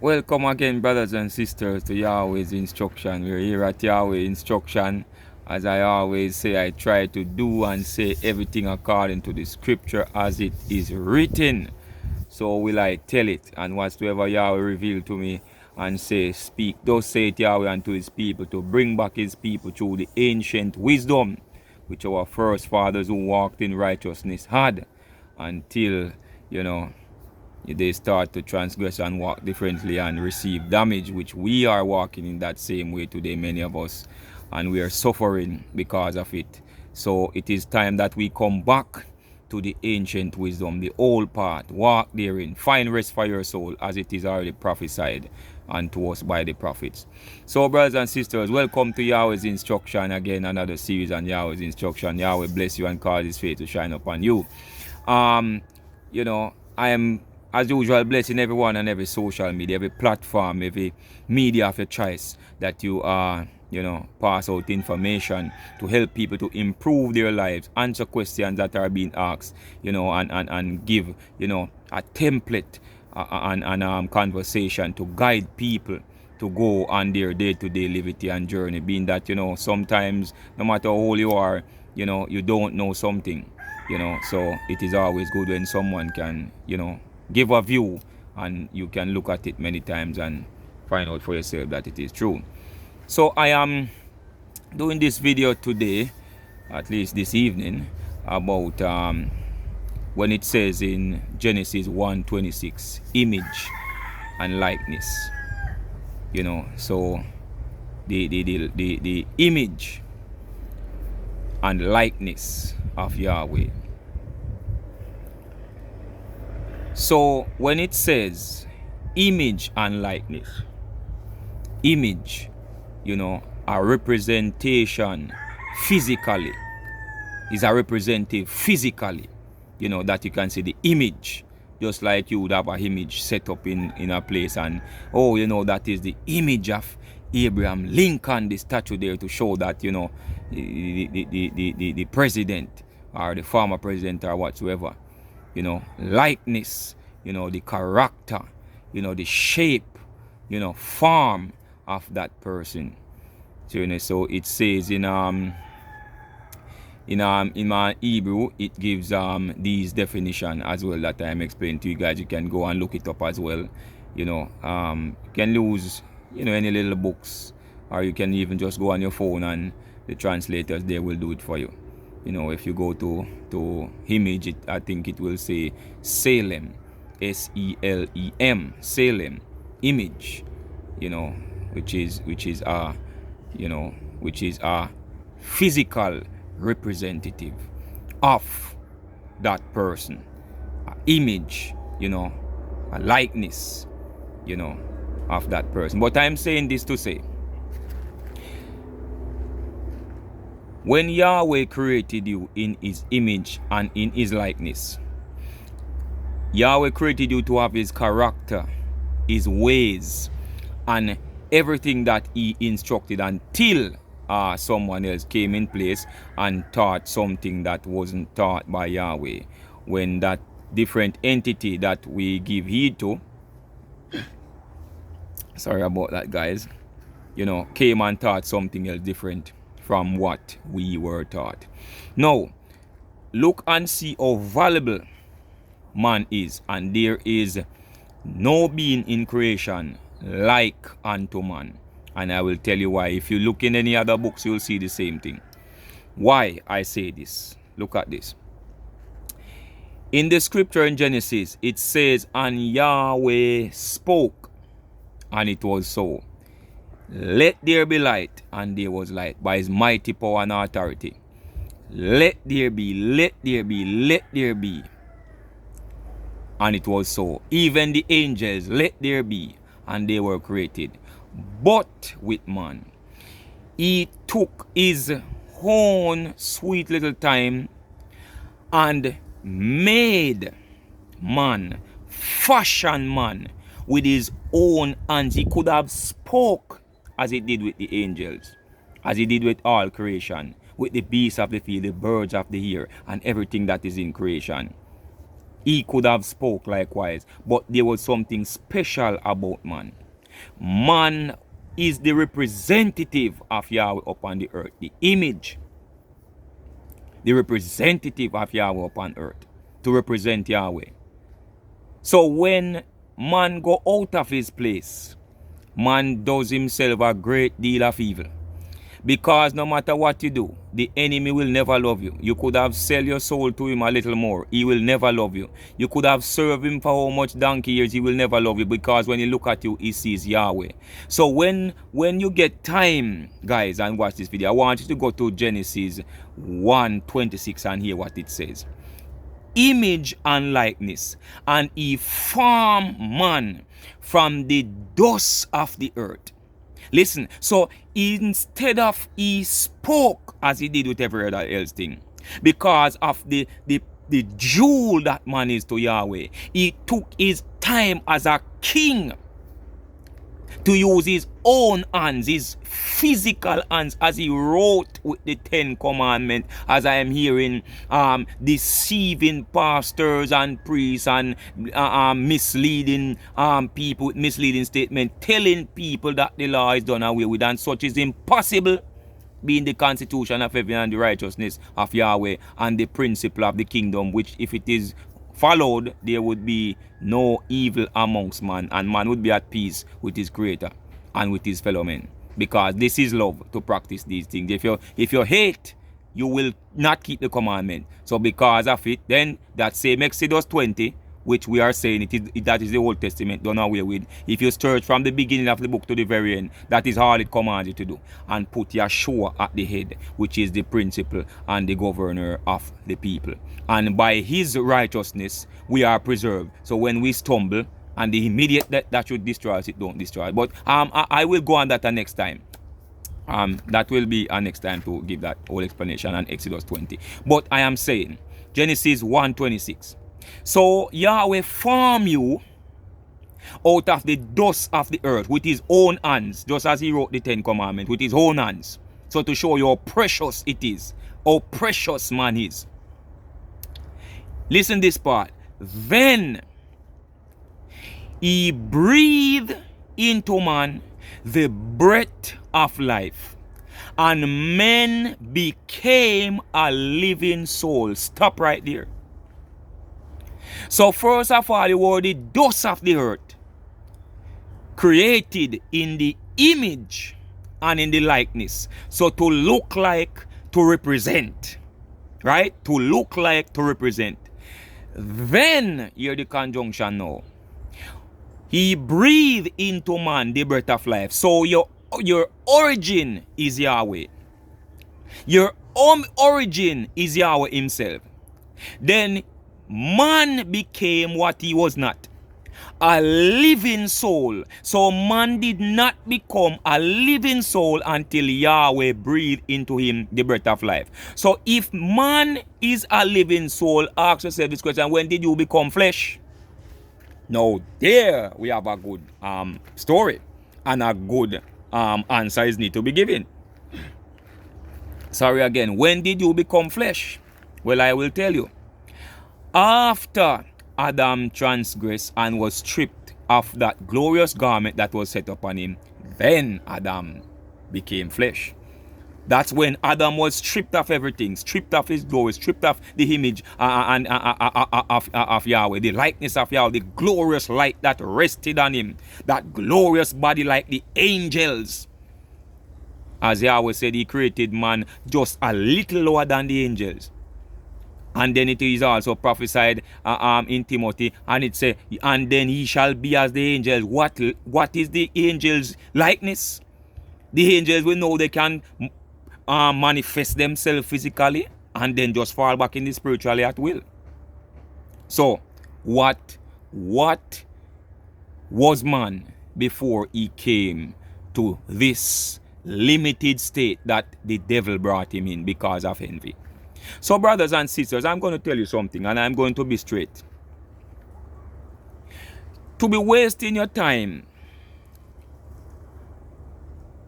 Welcome again, brothers and sisters, to Yahweh's instruction. We're here at Yahweh instruction. As I always say, I try to do and say everything according to the scripture as it is written. So will I tell it, and whatsoever Yahweh revealed to me and say, speak. Thus saith Yahweh unto his people, to bring back his people through the ancient wisdom which our first fathers who walked in righteousness had, until, they start to transgress and walk differently and receive damage, which we are walking in that same way today, many of us, and we are suffering because of it. So it is time that we come back to the ancient wisdom, the old path, walk therein, find rest for your soul, as it is already prophesied unto us by the prophets. So, brothers and sisters, welcome to Yahweh's instruction again, another series on Yahweh's instruction. Yahweh bless you and cause his face to shine upon you. I am, as usual, blessing everyone on every social media, every platform, every media of your choice that you are, pass out information to help people to improve their lives, answer questions that are being asked, and give, a template and conversation to guide people to go on their day-to-day liberty and journey, being that, sometimes, no matter how old you are, you don't know something, so it is always good when someone can, give a view and you can look at it many times and find out for yourself that it is true. So I am doing this video today, at least this evening, about when it says in Genesis 1:26, image and likeness. So the image and likeness of Yahweh. So when it says image and likeness, image, a representation physically, is a representative physically, that you can see the image, just like you would have an image set up in a place, and that is the image of Abraham Lincoln, the statue there to show that, the president or the former president or whatsoever, likeness, the character, the shape, form of that person. So it says in my Hebrew, it gives these definition as well that I am explaining to you guys. You can go and look it up as well. You can use any little books, or you can even just go on your phone and the translators there will do it for you. If you go to image, I think it will say Salem, SELEM, Salem, image, which is a physical representative of that person, an image, a likeness, of that person. But I'm saying this to say, when Yahweh created you in his image and in his likeness, Yahweh created you to have his character, his ways, and everything that he instructed, until someone else came in place and taught something that wasn't taught by Yahweh. When that different entity that we give heed to, sorry about that, guys, came and taught something else different from what we were taught. Now, look and see how valuable man is, and there is no being in creation like unto man. And I will tell you why. If you look in any other books, you'll see the same thing. Why I say this? Look at this. In the scripture in Genesis, it says, and Yahweh spoke, and it was so. Let there be light, and there was light, by his mighty power and authority. Let there be, let there be, let there be. And it was so. Even the angels, let there be, and they were created. But with man, he took his own sweet little time and made man, fashioned man with his own hands. He could have spoke as he did with the angels, as he did with all creation, with the beasts of the field, the birds of the air, and everything that is in creation. He could have spoke likewise, but there was something special about man. Man is the representative of Yahweh upon the earth, the image, the representative of Yahweh upon earth, to represent Yahweh. So when man go out of his place, man does himself a great deal of evil. Because no matter what you do, the enemy will never love you. You could have sell your soul to him a little more. He will never love you. You could have served him for how much donkey years, he will never love you. Because when he look at you, he sees Yahweh. So when you get time, guys, and watch this video, I want you to go to Genesis 1:26 and hear what it says. Image and likeness, and he formed man from the dust of the earth. Listen, so instead of he spoke as he did with every other else thing, because of the jewel that man is to Yahweh, he took his time as a king to use his own hands, his physical hands, as he wrote with the 10 Commandments, as I am hearing deceiving pastors and priests and misleading people with misleading statements, telling people that the law is done away with, and such is impossible, being the constitution of heaven and the righteousness of Yahweh and the principle of the kingdom, which if it is followed, there would be no evil amongst man, and man would be at peace with his creator and with his fellow men, because this is love, to practice these things. If you hate, you will not keep the commandment. So because of it, then that same Exodus 20, which we are saying that is the Old Testament done away with. If you search from the beginning of the book to the very end, that is all it commands you to do, and put Yahshua at the head, which is the principal and the governor of the people, and by his righteousness we are preserved. So when we stumble, and the immediate that should destroy us, it don't destroy us. But I will go on that next time. That will be next time to give that whole explanation on Exodus 20. But I am saying Genesis 1:26. So Yahweh formed you out of the dust of the earth with his own hands, just as he wrote the 10 Commandments with his own hands. So to show you how precious it is, how precious man is. Listen this part. Then he breathed into man the breath of life, and men became a living soul. Stop right there. So first of all, you were the dust of the earth, created in the image and in the likeness. So to look like, to represent. Right? To look like, to represent. Then, hear the conjunction now. He breathed into man the breath of life. So your origin is Yahweh. Your origin is Yahweh himself. Then man became what he was not, a living soul. So man did not become a living soul until Yahweh breathed into him the breath of life. So if man is a living soul, ask yourself this question: when did you become flesh? Now there we have a good story, and a good answer is need to be given. Sorry again, when did you become flesh? Well, I will tell you. After Adam transgressed and was stripped of that glorious garment that was set upon him, then Adam became flesh. That's when Adam was stripped of everything, stripped of his glory, stripped of the image of Yahweh, the likeness of Yahweh, the glorious light that rested on him, that glorious body like the angels. As Yahweh said, he created man just a little lower than the angels. And then it is also prophesied in Timothy, and it says, and then he shall be as the angels. What is the angels' likeness? The angels, we know they can manifest themselves physically and then just fall back in the spiritually at will. So what was man before he came to this limited state that the devil brought him in because of envy? So brothers and sisters, I'm going to tell you something, and I'm going to be straight. To be wasting your time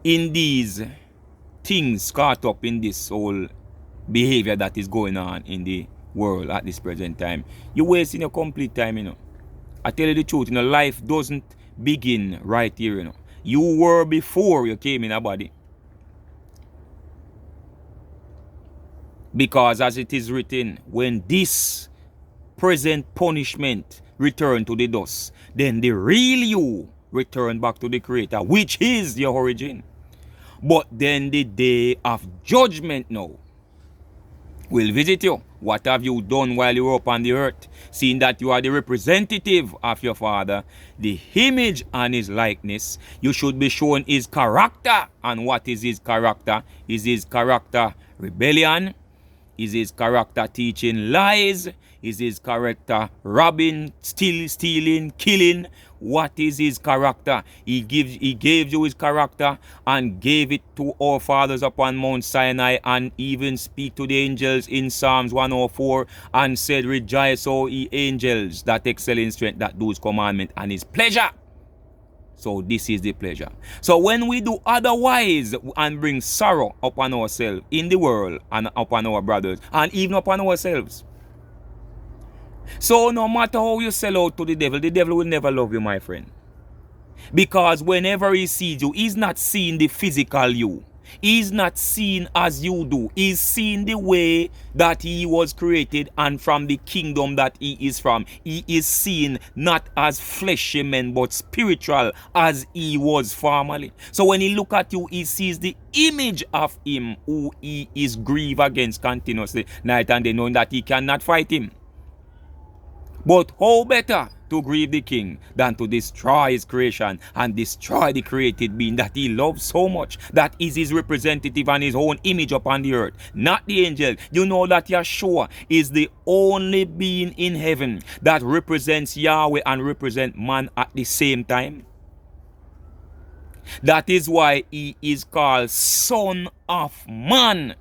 in these things, caught up in this whole behavior that is going on in the world at this present time. You're wasting your complete time, you know. I tell you the truth, you know, life doesn't begin right here, you know. You were before you came in a body. Because as it is written, when this present punishment return to the dust, then the real you return back to the Creator, which is your origin. But then the day of judgment now will visit you. What have you done while you were upon the earth? Seeing that you are the representative of your Father, the image and his likeness, you should be shown his character. And what is his character? Is his character rebellion? Is his character teaching lies? Is his character robbing, stealing, killing? What is his character? He gave you his character and gave it to our fathers upon Mount Sinai, and even speak to the angels in Psalms 104 and said, rejoice, O ye angels that excel in strength, that do his commandment and his pleasure. So this is the pleasure. So when we do otherwise and bring sorrow upon ourselves in the world and upon our brothers and even upon ourselves. So no matter how you sell out to the devil will never love you, my friend. Because whenever he sees you, he's not seeing the physical you. He's not seen as you do. He's seen the way that he was created and from the kingdom that he is from. He is seen not as fleshy men but spiritual as he was formerly. So when he look at you, he sees the image of him who he is grieved against continuously night and day, knowing that he cannot fight him. But how better to grieve the king than to destroy his creation and destroy the created being that he loves so much, that is his representative and his own image upon the earth, not the angel. You know that Yeshua is the only being in heaven that represents Yahweh and represents man at the same time. That is why he is called Son of Man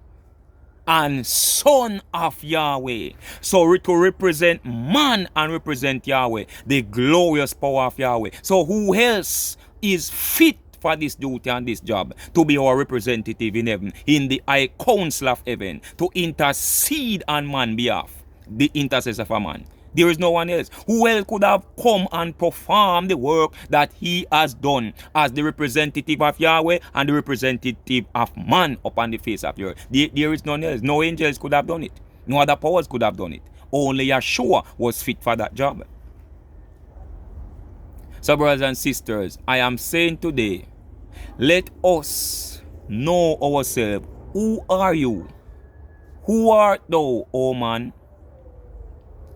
and Son of Yahweh. So to represent man and represent Yahweh, the glorious power of Yahweh. So who else is fit for this duty and this job to be our representative in heaven, in the high council of heaven, to intercede on man's behalf, the intercessor for man? There is no one else. Who else could have come and perform the work that he has done as the representative of Yahweh and the representative of man upon the face of the earth? There is none else. No angels could have done it. No other powers could have done it. Only Yeshua was fit for that job. So brothers and sisters, I am saying today, let us know ourselves. Who are you? Who art thou, O man?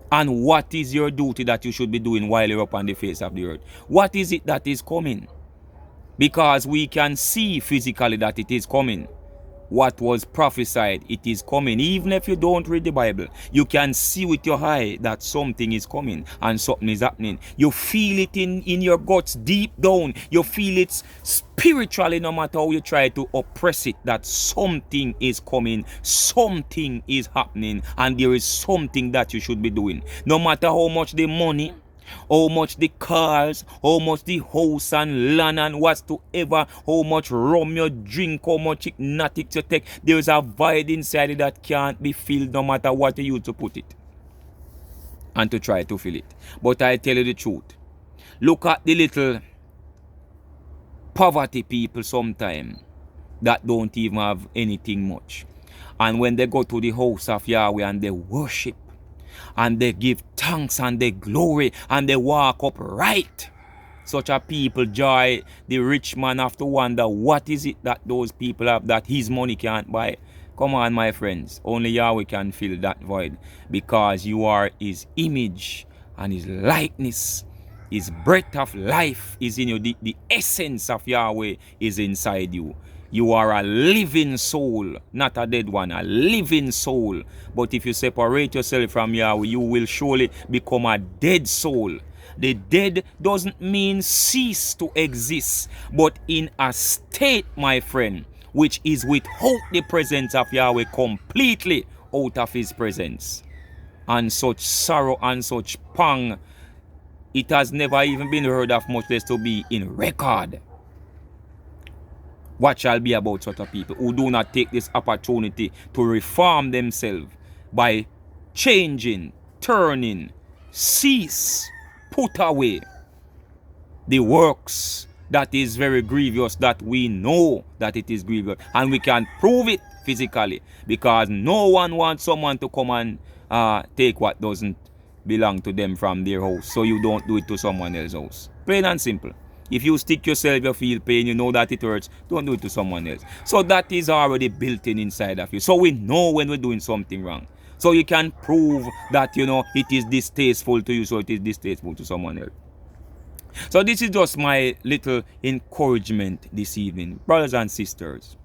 And what is your duty that you should be doing while you're upon the face of the earth? What is it that is coming? Because we can see physically that it is coming. What was prophesied, it is coming. Even if you don't read the Bible, you can see with your eye that something is coming and something is happening. You feel it in your guts deep down. You feel it spiritually, no matter how you try to oppress it, that something is coming, something is happening, and there is something that you should be doing. No matter how much the money, how much the cars, how much the house and land and whatsoever, how much rum you drink, how much hypnotics you take, there is a void inside it that can't be filled no matter what you use to put it and to try to fill it. But I tell you the truth, look at the little poverty people sometimes that don't even have anything much, and when they go to the house of Yahweh and they worship and they give thanks and they glory and they walk upright, such a people joy. The rich man have to wonder, what is it that those people have that his money can't buy? Come on, my friends, only Yahweh can fill that void, because you are his image and his likeness. His breath of life is in you. The essence of Yahweh is inside you. You are a living soul, not a dead one, a living soul. But if you separate yourself from Yahweh, you will surely become a dead soul. The dead doesn't mean cease to exist, but in a state, my friend, which is without the presence of Yahweh, completely out of his presence. And such sorrow and such pang, it has never even been heard of, much less to be in record. What shall be about such a people who do not take this opportunity to reform themselves by changing, turning, cease, put away the works that is very grievous, that we know that it is grievous, and we can prove it physically, because no one wants someone to come and take what doesn't belong to them from their house, so you don't do it to someone else's house. Plain and simple. If you stick yourself, you feel pain, you know that it hurts, don't do it to someone else. So that is already built in inside of you. So we know when we're doing something wrong. So you can prove that, you know, it is distasteful to you, so it is distasteful to someone else. So this is just my little encouragement this evening. Brothers and sisters,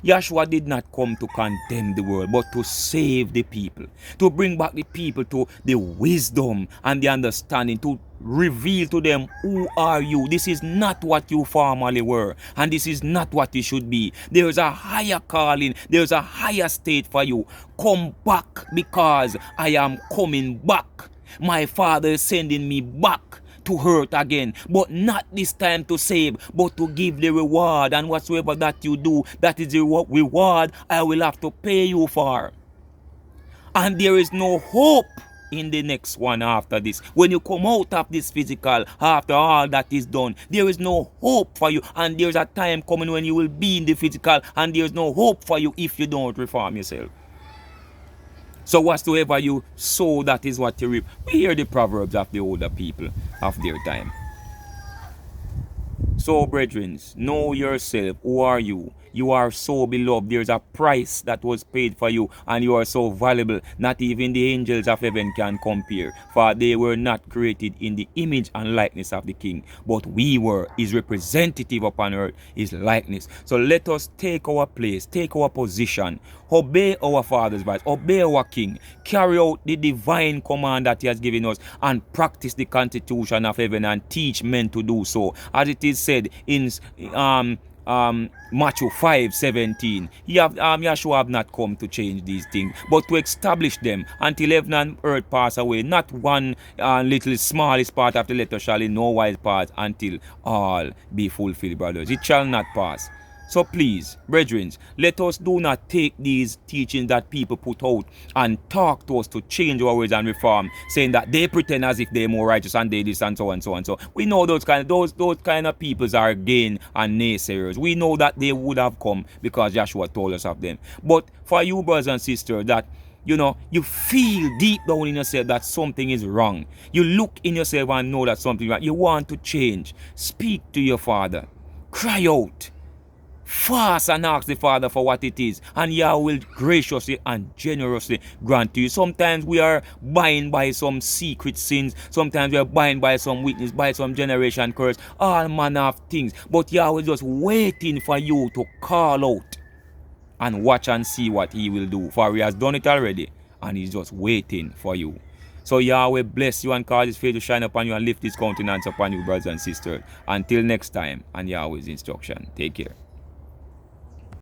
Yahshua did not come to condemn the world, but to save the people, to bring back the people to the wisdom and the understanding, to reveal to them, who are you? This is not what you formerly were, and this is not what you should be. There is a higher calling, there is a higher state for you. Come back, because I am coming back. My Father is sending me back to hurt again, but not this time to save, but to give the reward. And whatsoever that you do, that is the reward I will have to pay you for. And there is no hope in the next one after this. When you come out of this physical, after all that is done, there is no hope for you. And there's a time coming when you will be in the physical, and there's no hope for you if you don't reform yourself. So whatsoever you sow, that is what you reap. We hear the proverbs of the older people of their time. So, brethren, know yourself. Who are you? You are so beloved. There's a price that was paid for you, and you are so valuable. Not even the angels of heaven can compare, for they were not created in the image and likeness of the King, but we were his representative upon earth, his likeness. So let us take our place, take our position, obey our Father's voice, obey our King, carry out the divine command that he has given us, and practice the constitution of heaven and teach men to do so, as it is said in Matthew 5:17. Yahshua have not come to change these things, but to establish them until heaven and earth pass away. Not one little smallest part of the letter shall in no wise pass, until all be fulfilled, brothers. It shall not pass. So please, brethren, let us do not take these teachings that people put out and talk to us to change our ways and reform, saying that they pretend as if they're more righteous and they this and so and so and so. We know those kind of peoples are gain and naysayers. We know that they would have come because Joshua told us of them. But for you, brothers and sisters, that you know, you feel deep down in yourself that something is wrong. You look in yourself and know that something is wrong. You want to change. Speak to your Father. Cry out. Fast and ask the Father for what it is, and Yahweh will graciously and generously grant to you. Sometimes we are bound by some secret sins, sometimes we are bound by some weakness, by some generation curse, all manner of things, but Yahweh is just waiting for you to call out and watch and see what he will do, for he has done it already, and he's just waiting for you. So Yahweh bless you and cause his face to shine upon you and lift his countenance upon you, brothers and sisters. Until next time, and Yahweh's instruction. Take care.